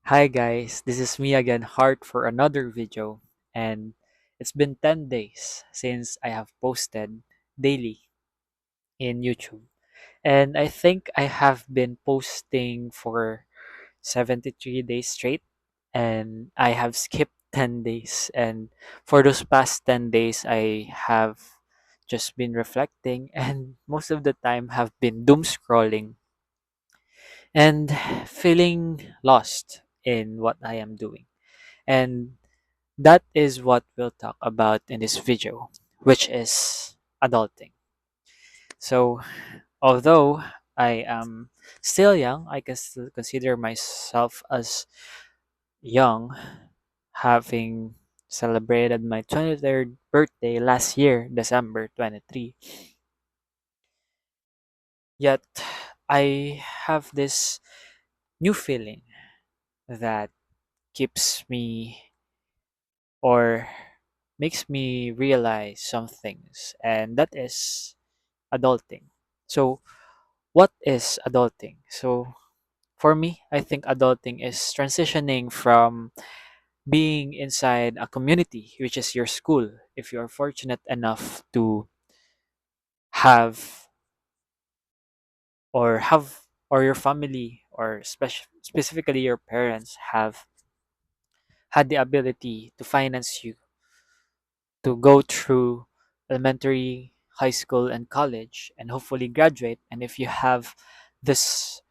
Hi guys, this is me again, Heart, for another video. And it's been 10 days since I have posted daily in YouTube. And I think I have been posting for 73 days straight. And I have skipped 10 days. And for those past 10 days, I have just been reflecting and most of the time have been doom scrolling and feeling lost in what I am doing. And that is what we'll talk about in this video, which is adulting. So, although I am still young, I can still consider myself as young, having celebrated my 23rd birthday last year, December 23. Yet, I have this new feeling that keeps me or makes me realize some things, and that is adulting. So, what is adulting? So, for me, I think adulting is transitioning from being inside a community, which is your school, if you are fortunate enough to have or your family or specifically your parents have had the ability to finance you to go through elementary, high school, and college, and hopefully graduate. And if you have this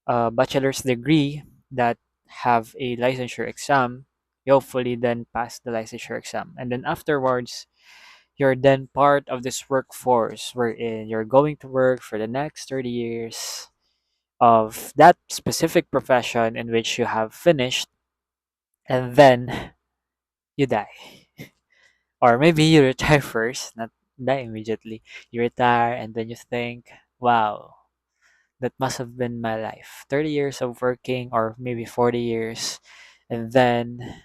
bachelor's degree that have a licensure exam, you hopefully then pass the licensure exam. And then afterwards, you're then part of this workforce wherein you're going to work for the next 30 years of that specific profession in which you have finished, and then you die. Or maybe you retire first, not die immediately. You retire and then you think, wow, that must have been my life. 30 years of working, or maybe 40 years, and then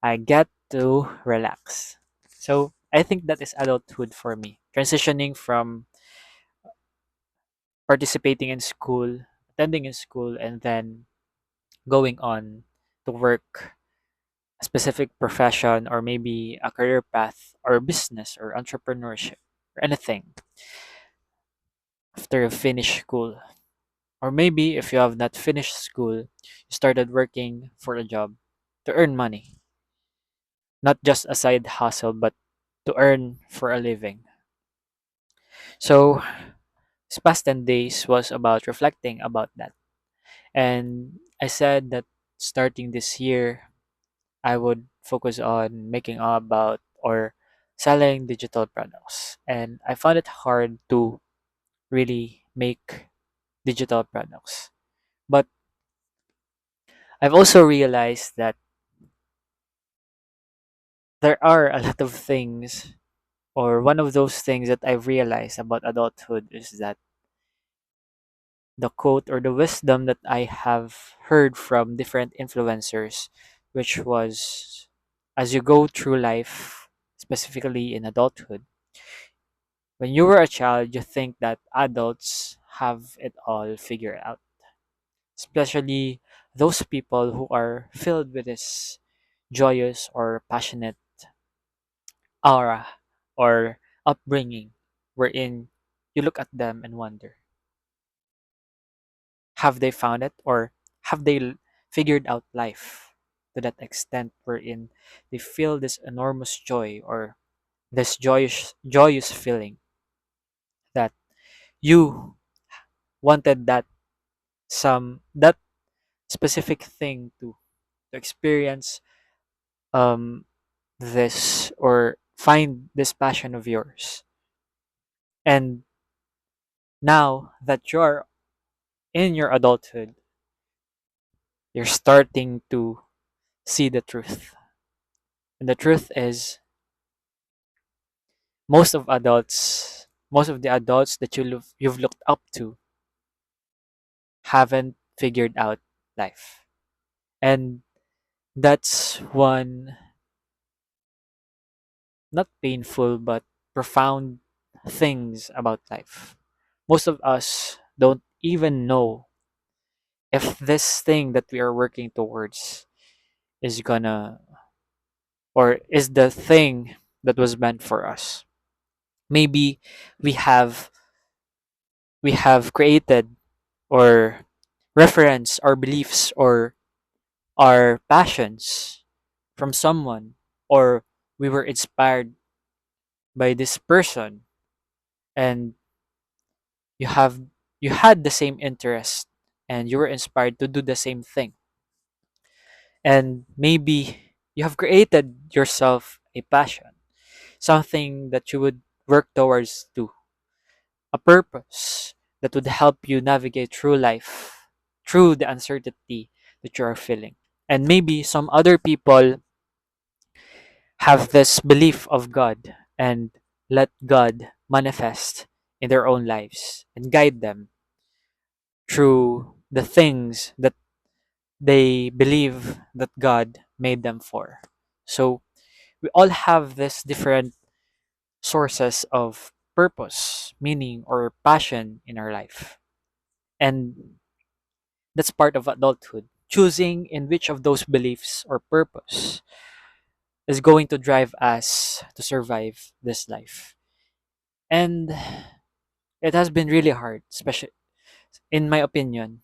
I get to relax. So I think that is adulthood for me. Transitioning from participating in school, attending in school, and then going on to work a specific profession or maybe a career path or business or entrepreneurship or anything after you finish school. Or maybe if you have not finished school, you started working for a job to earn money, not just a side hustle, but to earn for a living. So, this past 10 days was about reflecting about that. And I said that starting this year, I would focus on making about or selling digital products. And I found it hard to really make digital products. But I've also realized that there are a lot of things, or one of those things that I've realized about adulthood is that the quote or the wisdom that I have heard from different influencers, which was as you go through life, specifically in adulthood, when you were a child, you think that adults have it all figured out, especially those people who are filled with this joyous or passionate aura or upbringing, wherein you look at them and wonder, have they found it, or have they figured out life to that extent wherein they feel this enormous joy or this joyous feeling that you wanted that specific thing to experience um this or find this passion of yours. And now that you're in your adulthood, you're starting to see the truth. And the truth is, most of the adults that you've looked up to haven't figured out life. And that's one not painful but profound things about life. Most of us don't even know if this thing that we are working towards is gonna, or is the thing that was meant for us. Maybe we have we have created or reference our beliefs or our passions from someone, or we were inspired by this person, and you have you had the same interest and you were inspired to do the same thing, and maybe you have created yourself a passion, something that you would work towards, to a purpose that would help you navigate through life, through the uncertainty that you are feeling. And maybe some other people have this belief of God and let God manifest in their own lives and guide them through the things that they believe that God made them for. So we all have this different sources of purpose, meaning, or passion in our life. And that's part of adulthood. Choosing in which of those beliefs or purpose is going to drive us to survive this life. And it has been really hard, especially in my opinion,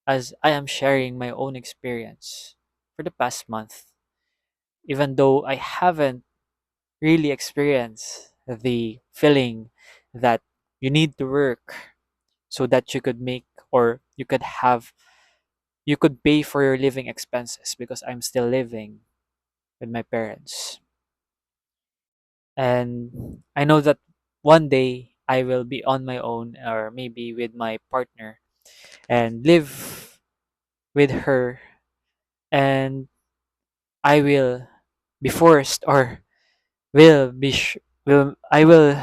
as I am sharing my own experience for the past month. Even though I haven't really experienced the feeling that you need to work so that you could make, or you could pay for your living expenses, because I'm still living with my parents. And I know that one day I will be on my own, or maybe with my partner, and live with her, and I will be forced, or will be will I will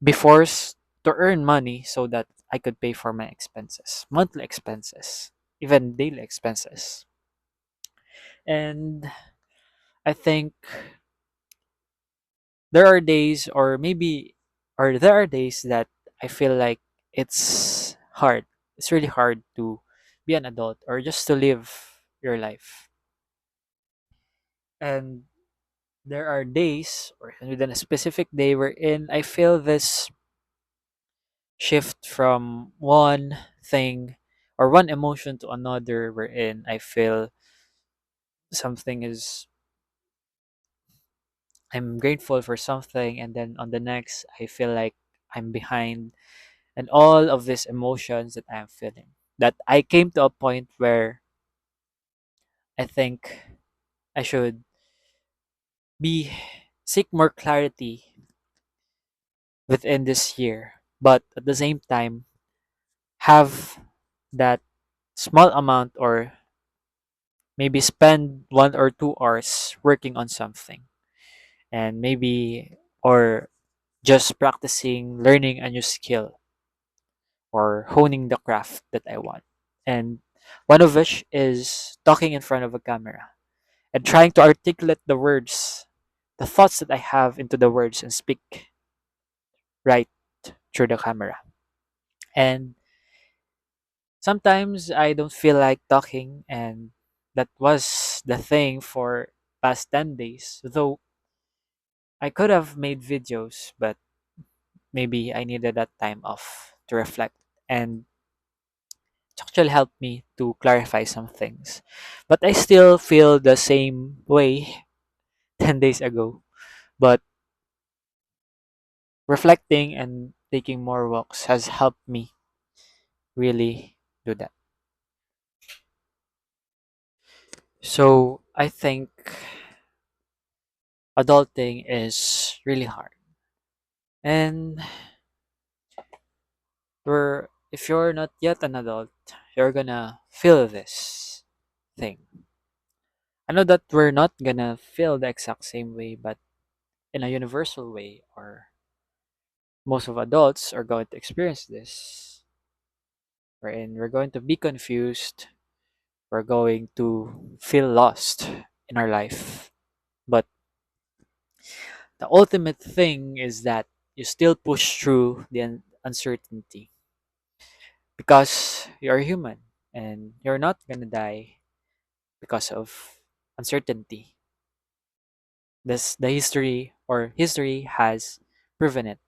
be forced to earn money so that I could pay for my expenses, monthly expenses, even daily expenses. And I think there are days, or there are days that I feel like it's hard. It's really hard to be an adult or just to live your life. And there are days, or within a specific day, wherein I feel this shift from one thing or one emotion to another, wherein I feel something is I'm grateful for something, and then on the next I feel like I'm behind, and all of these emotions that I'm feeling, that I came to a point where I think I should be seek more clarity within this year, but at the same time have that small amount, or maybe spend 1 or 2 hours working on something, and maybe, or just practicing learning a new skill, or honing the craft that I want. And one of which is talking in front of a camera and trying to articulate the words, the thoughts that I have into the words, and speak right through the camera. And sometimes I don't feel like talking, and that was the thing for past 10 days. Though I could have made videos, but maybe I needed that time off to reflect, and it actually helped me to clarify some things. But I still feel the same way 10 days ago. But reflecting and taking more walks has helped me really do that. So I think adulting is really hard. And if you're not yet an adult, you're gonna feel this thing. I know that we're not gonna feel the exact same way, but in a universal way, or most of adults are going to experience this, wherein we're going to be confused, we're going to feel lost in our life. But the ultimate thing is that you still push through the uncertainty. because you're human and you're not gonna die because of uncertainty. The history has proven it.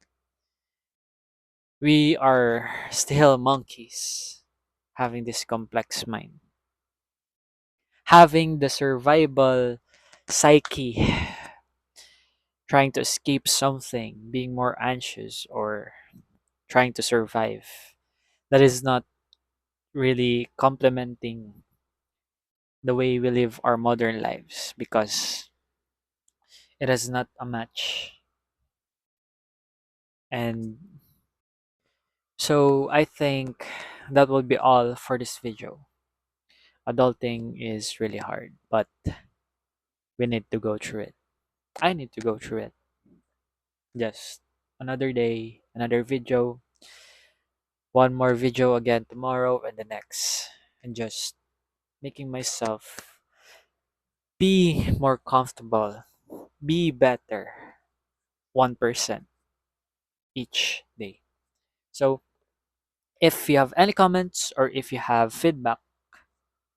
We are still monkeys having this complex mind, having the survival psyche, trying to escape something, being more anxious, or trying to survive. That is not really complementing the way we live our modern lives because it is not a match. And so I think that will be all for this video. Adulting is really hard, but we need to go through it. I need to go through it. Just another day, another video, one more video again tomorrow and the next. And just making myself be more comfortable, be better 1% each day. So, if you have any comments or if you have feedback,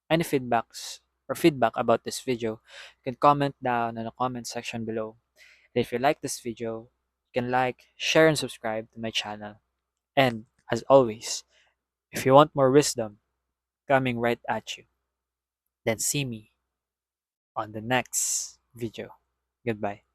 any feedbacks or feedback about this video, you can comment down in the comment section below. And if you like this video, you can like, share, and subscribe to my channel. And as always, if you want more wisdom coming right at you, then see me on the next video. Goodbye.